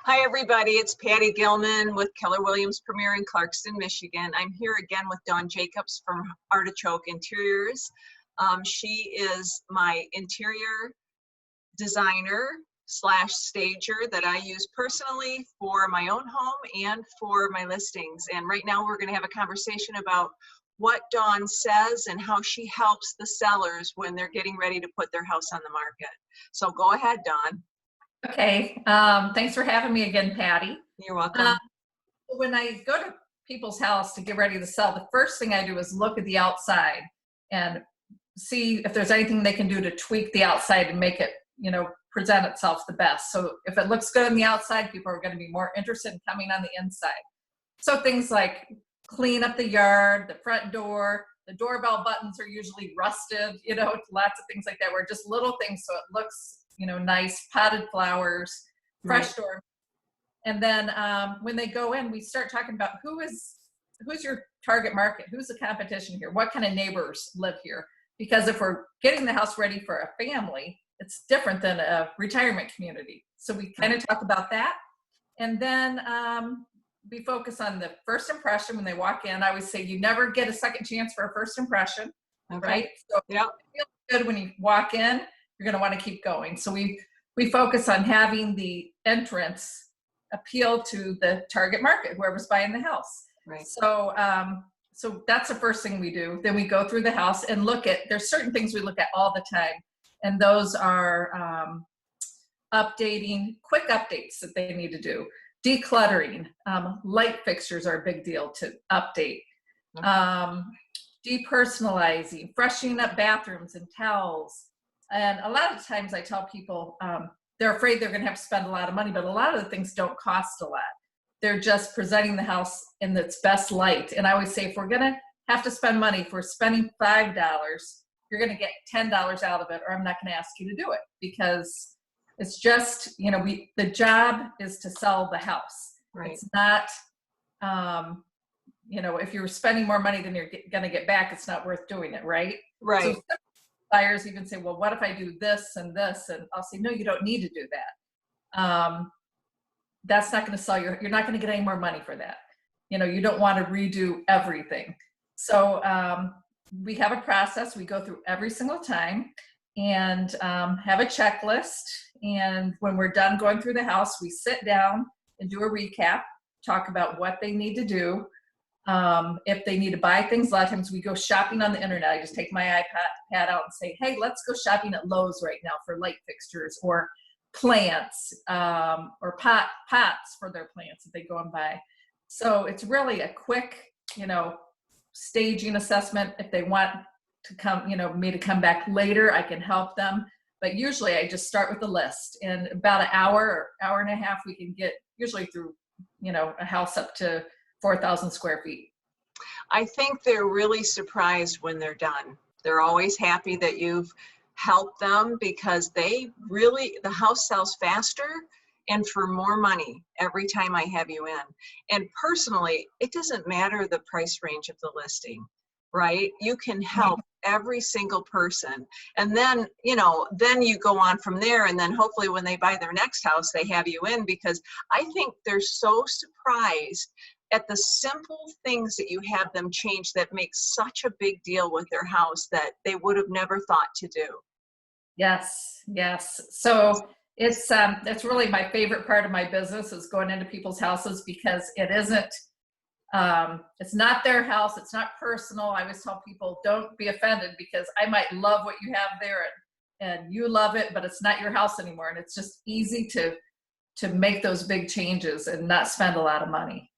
Hi, everybody. It's Patti Gilman with Keller Williams Premier in Clarkston, Michigan. I'm here again with Dawn Jacobs from Artichoke Interiors. She is my interior designer slash stager that I use personally for my own home and for my listings. And right now we're going to have a conversation about what Dawn says and how she helps the sellers when they're getting ready to put their house on the market. So go ahead, Dawn. Okay, thanks for having me again, Patti. You're welcome. When I go to people's house to get ready to sell, the first thing I do is look at the outside and see if there's anything they can do to tweak the outside and make it, present itself the best. So if it looks good on the outside, people are going to be more interested in coming on the inside. So things like clean up the yard, the front door, the doorbell buttons are usually rusted, lots of things like that, where just little things so it looks nice, potted flowers, fresh door. And then when they go in, we start talking about who's your target market, who's the competition here, what kind of neighbors live here. Because if we're getting the house ready for a family, it's different than a retirement community. So we kind of talk about that. And then we focus on the first impression when they walk in. I always say you never get a second chance for a first impression, right? So it feels good when you walk in. You're going to want to keep going. So we focus on having the entrance appeal to the target market, whoever's buying the house. Right. So that's the first thing we do. Then we go through the house and there's certain things we look at all the time. And those are updating, quick updates that they need to do. Decluttering, light fixtures are a big deal to update. Depersonalizing, freshening up bathrooms and towels. And a lot of times I tell people they're afraid they're going to have to spend a lot of money, but a lot of the things don't cost a lot. They're just presenting the house in its best light. And I always say, if we're going to have to spend money, if we're spending $5, you're going to get $10 out of it, or I'm not going to ask you to do it, because it's just, the job is to sell the house. Right. It's not, if you're spending more money than you're going to get back, it's not worth doing it. Right. Right. So buyers even say, well, what if I do this and this? And I'll say, no, you don't need to do that. That's not going to sell you're not going to get any more money for that. You don't want to redo everything. So we have a process. We go through every single time and have a checklist. And when we're done going through the house, we sit down and do a recap, talk about what they need to do. If they need to buy things, a lot of times we go shopping on the internet. I just take my iPad out and say, hey, let's go shopping at Lowe's right now for light fixtures or plants, or pots for their plants that they go and buy. So it's really a quick, staging assessment. If they want to come, me to come back later, I can help them. But usually I just start with the list. In about an hour or hour and a half, we can get usually through, a house up to 4,000 square feet. I think they're really surprised when they're done. They're always happy that you've helped them, because the house sells faster and for more money every time I have you in. And personally, it doesn't matter the price range of the listing, right? You can help every single person. And then, then you go on from there. And then hopefully when they buy their next house, they have you in, because I think they're so surprised at the simple things that you have them change that make such a big deal with their house that they would have never thought to do. Yes. So it's really my favorite part of my business is going into people's houses, because it isn't, it's not their house. It's not personal. I always tell people, don't be offended, because I might love what you have there and you love it, but it's not your house anymore. And it's just easy to make those big changes and not spend a lot of money.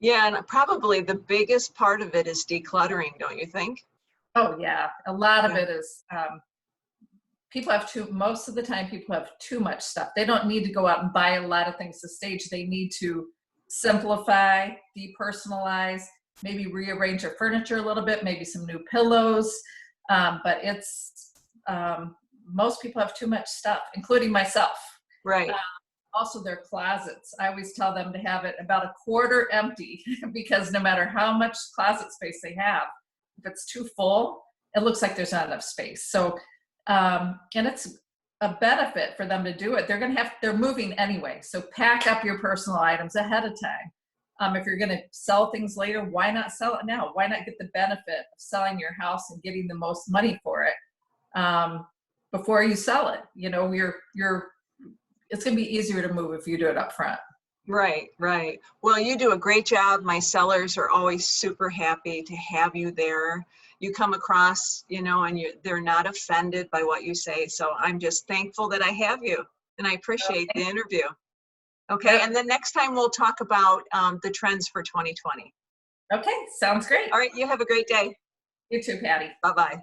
Yeah, and probably the biggest part of it is decluttering, don't you think? Oh yeah, a lot of it is, most of the time people have too much stuff. They don't need to go out and buy a lot of things to stage. They need to simplify, depersonalize, maybe rearrange their furniture a little bit, maybe some new pillows. But most people have too much stuff, including myself. Right. Also their closets. I always tell them to have it about a quarter empty, because no matter how much closet space they have, if it's too full, it looks like there's not enough space. So, and it's a benefit for them to do it. They're moving anyway. So pack up your personal items ahead of time. If you're going to sell things later, why not sell it now? Why not get the benefit of selling your house and getting the most money for it before you sell it? You know, it's going to be easier to move if you do it up front. Right, right. Well, you do a great job. My sellers are always super happy to have you there. You come across, you know, and they're not offended by what you say. So I'm just thankful that I have you, and I appreciate the interview. Okay, Yep. and then next time we'll talk about the trends for 2020. Okay, sounds great. All right, you have a great day. You too, Patty. Bye-bye.